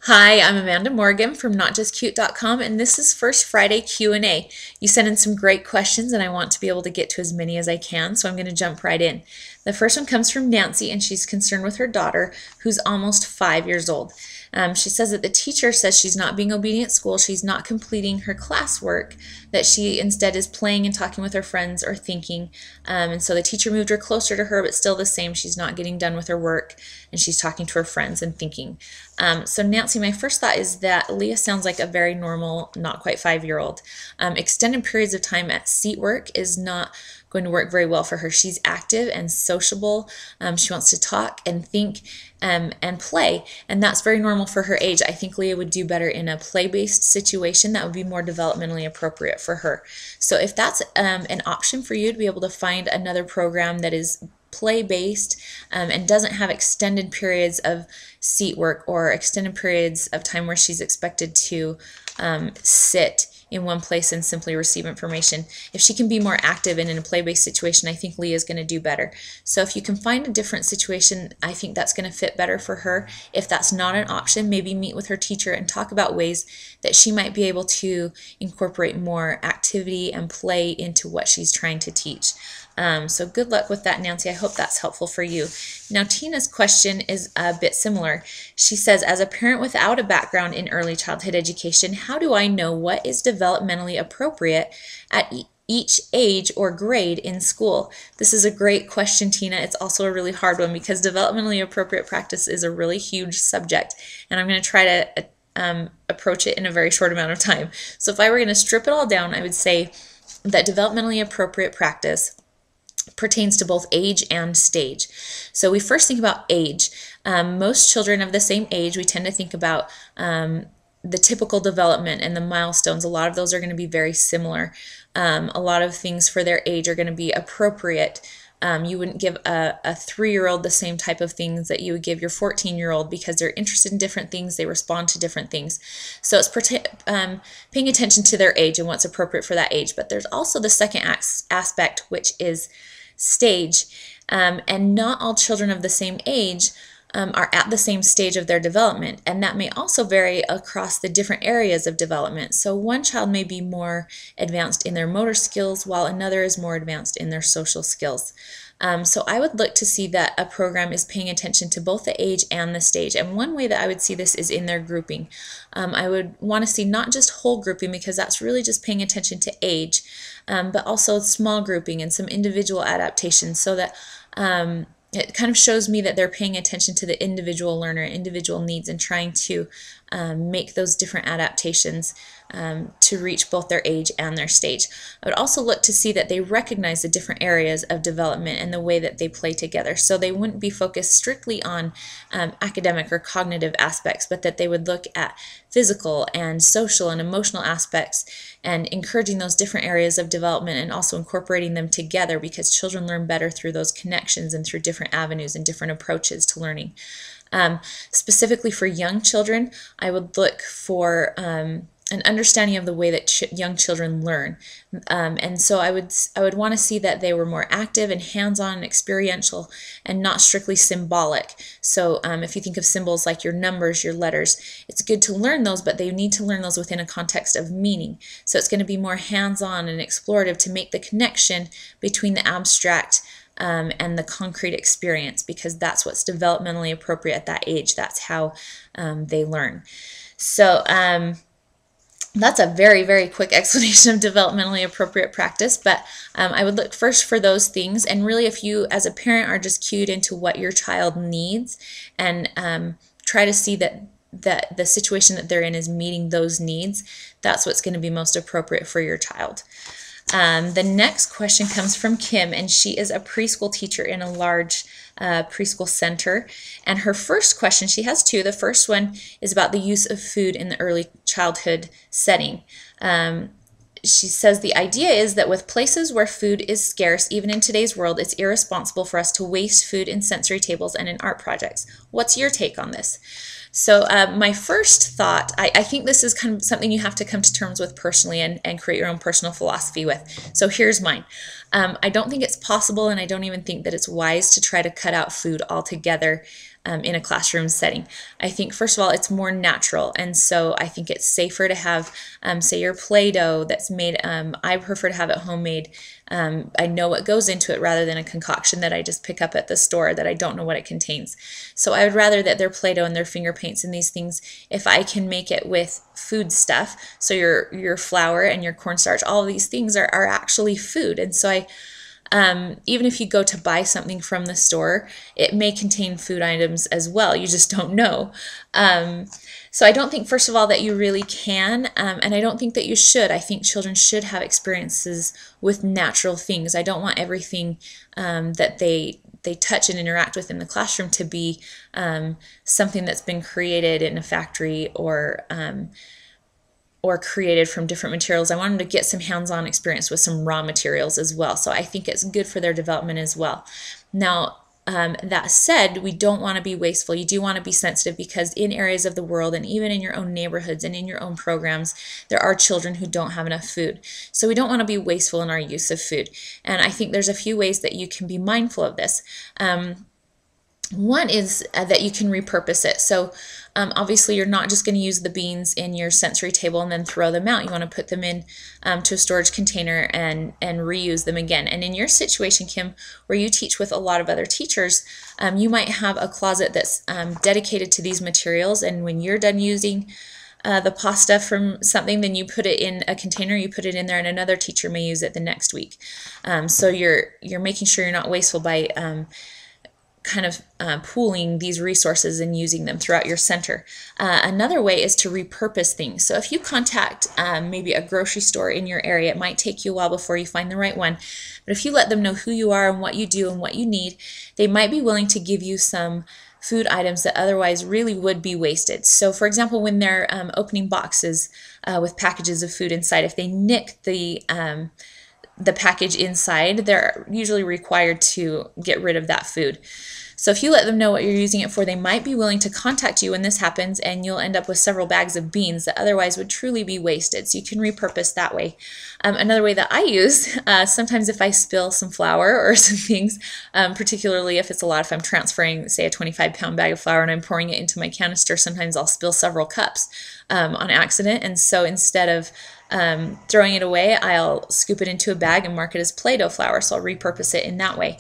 Hi, I'm Amanda Morgan from NotJustCute.com, and this is First Friday Q&A. You sent in some great questions, and I want to be able to get to as many as I can, so I'm going to jump right in. The first one comes from Nancy, and she's concerned with her daughter, who's almost 5 years old. She says that the teacher says she's not being obedient at school, she's not completing her classwork, that she instead is playing and talking with her friends or thinking. And so the teacher moved her closer to her, but still the same. She's not getting done with her work, and she's talking to her friends and thinking. So Nancy, my first thought is that Leah sounds like a very normal, not quite 5-year-old. Extended periods of time at seat work is not going to work very well for her. She's active and sociable. She wants to talk and think and play, and that's very normal for her age. I think Leah would do better in a play-based situation that would be more developmentally appropriate for her. So if that's an option for you to be able to find another program that is play-based and doesn't have extended periods of seat work or extended periods of time where she's expected to sit in one place and simply receive information. If she can be more active and in a play-based situation, I think Leah is going to do better. So if you can find a different situation, I think that's going to fit better for her. If that's not an option, maybe meet with her teacher and talk about ways that she might be able to incorporate more activity and play into what she's trying to teach. So good luck with that, Nancy. I hope that's helpful for you. Now, Tina's question is a bit similar. She says, as a parent without a background in early childhood education, how do I know what is developmentally appropriate at each age or grade in school? This is a great question, Tina. It's also a really hard one because developmentally appropriate practice is a really huge subject, and I'm going to try to approach it in a very short amount of time. So if I were going to strip it all down, I would say that developmentally appropriate practice pertains to both age and stage. So we first think about age. Most children of the same age, we tend to think about the typical development and the milestones. A lot of those are going to be very similar. A lot of things for their age are going to be appropriate. You wouldn't give a 3-year-old the same type of things that you would give your 14-year-old because they're interested in different things, they respond to different things. So it's paying attention to their age and what's appropriate for that age. But there's also the second aspect, which is stage, and not all children of the same age are at the same stage of their development, and that may also vary across the different areas of development. So one child may be more advanced in their motor skills while another is more advanced in their social skills. So I would look to see that a program is paying attention to both the age and the stage. And one way that I would see this is in their grouping. I would want to see not just whole grouping, because that's really just paying attention to age, but also small grouping and some individual adaptations, so that it kind of shows me that they're paying attention to the individual learner, individual needs, and trying to make those different adaptations to reach both their age and their stage. I would also look to see that they recognize the different areas of development and the way that they play together. So they wouldn't be focused strictly on academic or cognitive aspects, but that they would look at physical and social and emotional aspects and encouraging those different areas of development and also incorporating them together, because children learn better through those connections and through different avenues and different approaches to learning. Specifically for young children, I would look for an understanding of the way that young children learn. And so I would want to see that they were more active and hands-on and experiential and not strictly symbolic. So if you think of symbols like your numbers, your letters, it's good to learn those, but they need to learn those within a context of meaning. So it's going to be more hands-on and explorative to make the connection between the abstract and the concrete experience, because that's what's developmentally appropriate at that age. That's how they learn. So that's a very, very quick explanation of developmentally appropriate practice, but I would look first for those things, and really if you as a parent are just cued into what your child needs and try to see that the situation that they're in is meeting those needs, that's what's going to be most appropriate for your child. The next question comes from Kim, and she is a preschool teacher in a large preschool center. And her first question, she has two. The first one is about the use of food in the early childhood setting. She says the idea is that with places where food is scarce, even in today's world, it's irresponsible for us to waste food in sensory tables and in art projects. What's your take on this? So my first thought, I think this is kind of something you have to come to terms with personally and create your own personal philosophy with. So here's mine. I don't think it's possible, and I don't even think that it's wise to try to cut out food altogether in a classroom setting. I think, first of all, it's more natural, and so I think it's safer to have, say, your Play-Doh that's made, I prefer to have it homemade. I know what goes into it rather than a concoction that I just pick up at the store that I don't know what it contains. So I would rather that their Play-Doh and their finger paints and these things, if I can make it with food stuff, so your flour and your cornstarch, all of these things are actually food. And so even if you go to buy something from the store, it may contain food items as well. You just don't know. So I don't think, first of all, that you really can, and I don't think that you should. I think children should have experiences with natural things. I don't want everything that they touch and interact with in the classroom to be something that's been created in a factory or created from different materials. I want them to get some hands-on experience with some raw materials as well. So I think it's good for their development as well. Now, that said, we don't want to be wasteful. You do want to be sensitive, because in areas of the world and even in your own neighborhoods and in your own programs, there are children who don't have enough food. So we don't want to be wasteful in our use of food. And I think there's a few ways that you can be mindful of this. One is that you can repurpose it. So obviously you're not just going to use the beans in your sensory table and then throw them out. You want to put them in to a storage container and reuse them again. And in your situation, Kim, where you teach with a lot of other teachers, you might have a closet that's dedicated to these materials, and when you're done using the pasta from something, then you put it in a container, you put it in there, and another teacher may use it the next week. So you're making sure you're not wasteful by kind of pooling these resources and using them throughout your center. Another way is to repurpose things. So if you contact maybe a grocery store in your area, it might take you a while before you find the right one, but if you let them know who you are and what you do and what you need, they might be willing to give you some food items that otherwise really would be wasted. So for example, when they're opening boxes with packages of food inside, if they nick the package inside, they're usually required to get rid of that food. So if you let them know what you're using it for, they might be willing to contact you when this happens, and you'll end up with several bags of beans that otherwise would truly be wasted. So you can repurpose that way. Another way that I use, sometimes if I spill some flour or some things, particularly if it's a lot, if I'm transferring, say, a 25-pound bag of flour and I'm pouring it into my canister, sometimes I'll spill several cups on accident. And so instead of throwing it away, I'll scoop it into a bag and mark it as Play-Doh flour, so I'll repurpose it in that way.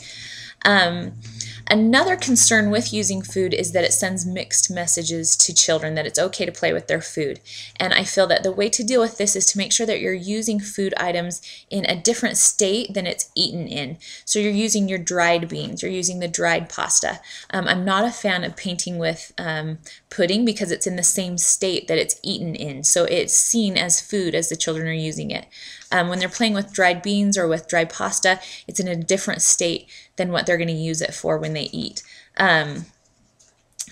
Another concern with using food is that it sends mixed messages to children that it's okay to play with their food. And I feel that the way to deal with this is to make sure that you're using food items in a different state than it's eaten in. So you're using your dried beans, you're using the dried pasta. I'm not a fan of painting with pudding because it's in the same state that it's eaten in. So it's seen as food as the children are using it. When they're playing with dried beans or with dried pasta, it's in a different state than what they're going to use it for when they eat.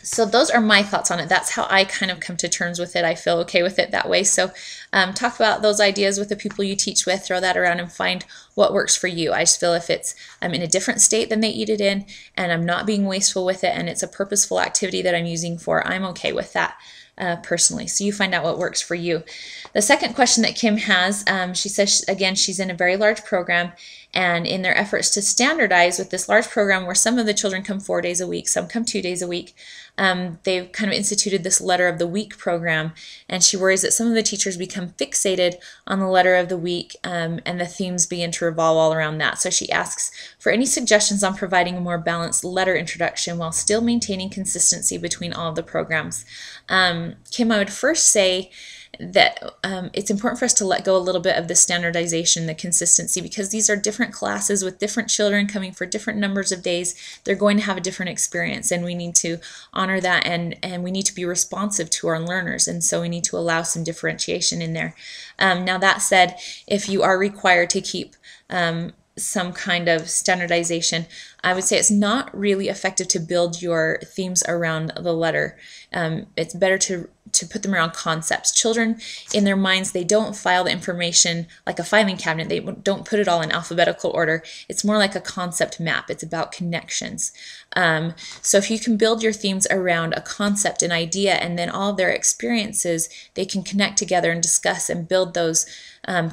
So those are my thoughts on it. That's how I kind of come to terms with it. I feel okay with it that way. So talk about those ideas with the people you teach with, throw that around and find what works for you. I just feel if it's I'm in a different state than they eat it in, and I'm not being wasteful with it, and it's a purposeful activity that I'm using for, I'm okay with that. Personally. So you find out what works for you. The second question that Kim has, she says, again, she's in a very large program, and in their efforts to standardize with this large program where some of the children come 4 days a week, some come 2 days a week, they've kind of instituted this letter of the week program, and she worries that some of the teachers become fixated on the letter of the week, and the themes begin to revolve all around that. So she asks for any suggestions on providing a more balanced letter introduction while still maintaining consistency between all of the programs. Kim, I would first say that it's important for us to let go a little bit of the standardization, the consistency, because these are different classes with different children coming for different numbers of days. They're going to have a different experience, and we need to honor that, and we need to be responsive to our learners, and so we need to allow some differentiation in there. Now that said, if you are required to keep some kind of standardization, I would say it's not really effective to build your themes around the letter. It's better to put them around concepts. Children, in their minds, they don't file the information like a filing cabinet. They don't put it all in alphabetical order. It's more like a concept map. It's about connections. So if you can build your themes around a concept, an idea, and then all of their experiences, they can connect together and discuss and build those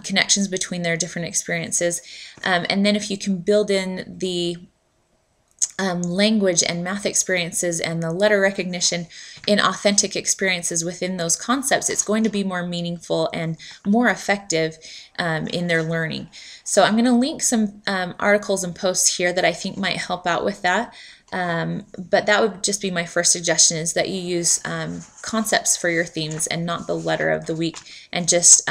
connections between their different experiences. And then if you can build in the language and math experiences and the letter recognition in authentic experiences within those concepts, it's going to be more meaningful and more effective in their learning. So I'm going to link some articles and posts here that I think might help out with that. But that would just be my first suggestion, is that you use concepts for your themes and not the letter of the week, and just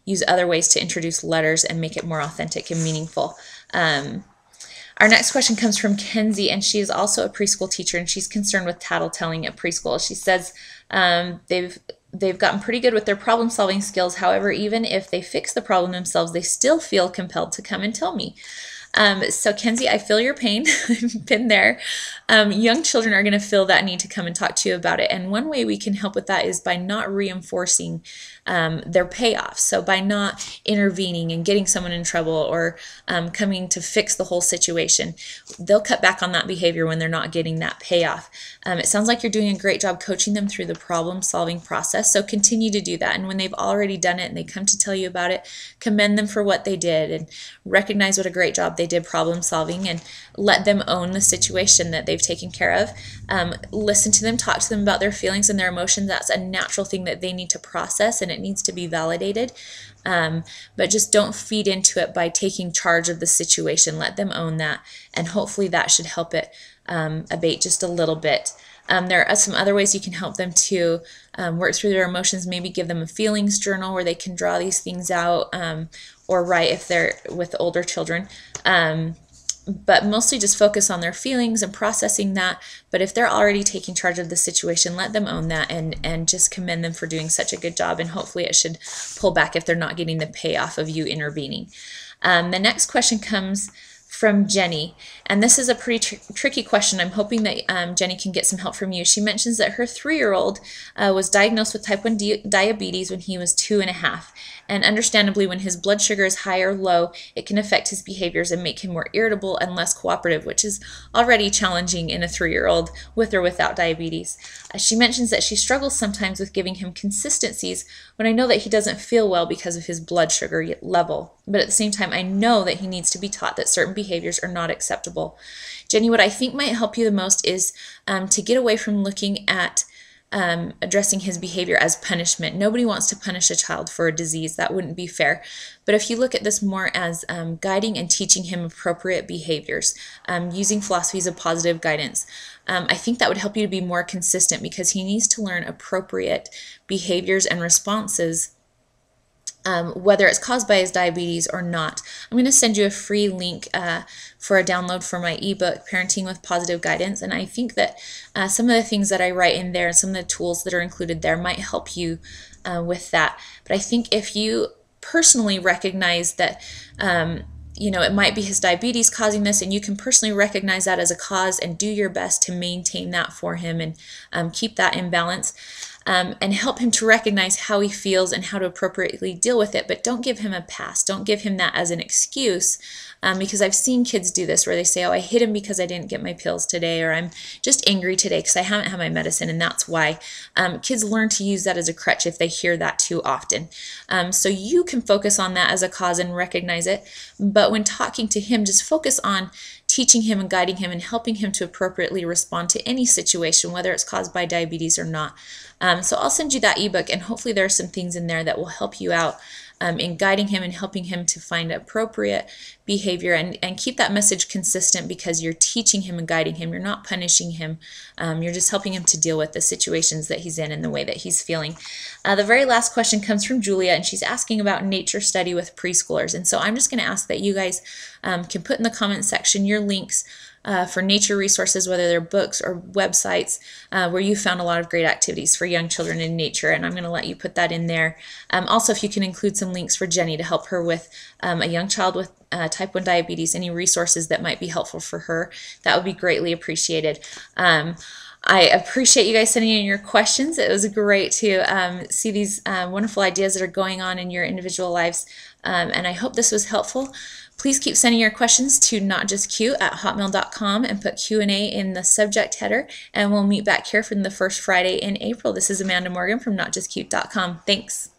use other ways to introduce letters and make it more authentic and meaningful. Our next question comes from Kenzie, and she is also a preschool teacher, and she's concerned with tattletelling at preschool. She says they've gotten pretty good with their problem-solving skills. However, even if they fix the problem themselves, they still feel compelled to come and tell me. So Kenzie, I feel your pain. I've been there. Young children are going to feel that need to come and talk to you about it. And one way we can help with that is by not reinforcing their payoff. So by not intervening and getting someone in trouble, or coming to fix the whole situation, they'll cut back on that behavior when they're not getting that payoff. It sounds like you're doing a great job coaching them through the problem-solving process, so continue to do that. And when they've already done it and they come to tell you about it, commend them for what they did and recognize what a great job they did problem-solving, and let them own the situation that they've taken care of. Listen to them, talk to them about their feelings and their emotions. That's a natural thing that they need to process, and it needs to be validated. But just don't feed into it by taking charge of the situation. Let them own that, and hopefully that should help it abate just a little bit. There are some other ways you can help them to work through their emotions. Maybe give them a feelings journal where they can draw these things out, or write if they're with older children. But mostly just focus on their feelings and processing that. But if they're already taking charge of the situation, let them own that, and just commend them for doing such a good job. And hopefully it should pull back if they're not getting the payoff of you intervening. The next question comes from Jenny, and this is a pretty tricky question. I'm hoping that Jenny can get some help from you. She mentions that her 3-year-old was diagnosed with type 1 diabetes when he was 2.5, and understandably, when his blood sugar is high or low, it can affect his behaviors and make him more irritable and less cooperative, which is already challenging in a 3-year-old with or without diabetes. She mentions that she struggles sometimes with giving him consistencies when I know that he doesn't feel well because of his blood sugar level. But at the same time, I know that he needs to be taught that certain behaviors are not acceptable. Jenny, what I think might help you the most is to get away from looking at addressing his behavior as punishment. Nobody wants to punish a child for a disease. That wouldn't be fair. But if you look at this more as guiding and teaching him appropriate behaviors, using philosophies of positive guidance, I think that would help you to be more consistent, because he needs to learn appropriate behaviors and responses, whether it's caused by his diabetes or not. I'm going to send you a free link for a download for my ebook, Parenting with Positive Guidance, and I think that some of the things that I write in there and some of the tools that are included there might help you with that. But I think if you personally recognize that it might be his diabetes causing this, and you can personally recognize that as a cause and do your best to maintain that for him and keep that in balance. And help him to recognize how he feels and how to appropriately deal with it. But don't give him a pass. Don't give him that as an excuse, because I've seen kids do this where they say, oh, I hit him because I didn't get my pills today, or I'm just angry today because I haven't had my medicine, and that's why. Kids learn to use that as a crutch if they hear that too often. So you can focus on that as a cause and recognize it. But when talking to him, just focus on teaching him and guiding him and helping him to appropriately respond to any situation, whether it's caused by diabetes or not. So I'll send you that ebook, and hopefully there are some things in there that will help you out in guiding him and helping him to find appropriate behavior, and keep that message consistent, because you're teaching him and guiding him. You're not punishing him. You're just helping him to deal with the situations that he's in and the way that he's feeling. The very last question comes from Julia, and she's asking about nature study with preschoolers. And so I'm just going to ask that you guys can put in the comment section your links for nature resources, whether they're books or websites, where you found a lot of great activities for young children in nature, and I'm going to let you put that in there. Also, if you can include some links for Jenny to help her with a young child with type 1 diabetes, any resources that might be helpful for her, that would be greatly appreciated. I appreciate you guys sending in your questions. It was great to see these wonderful ideas that are going on in your individual lives, and I hope this was helpful. Please keep sending your questions to notjustcute@hotmail.com and put Q&A in the subject header, and we'll meet back here for the first Friday in April. This is Amanda Morgan from notjustcute.com. Thanks.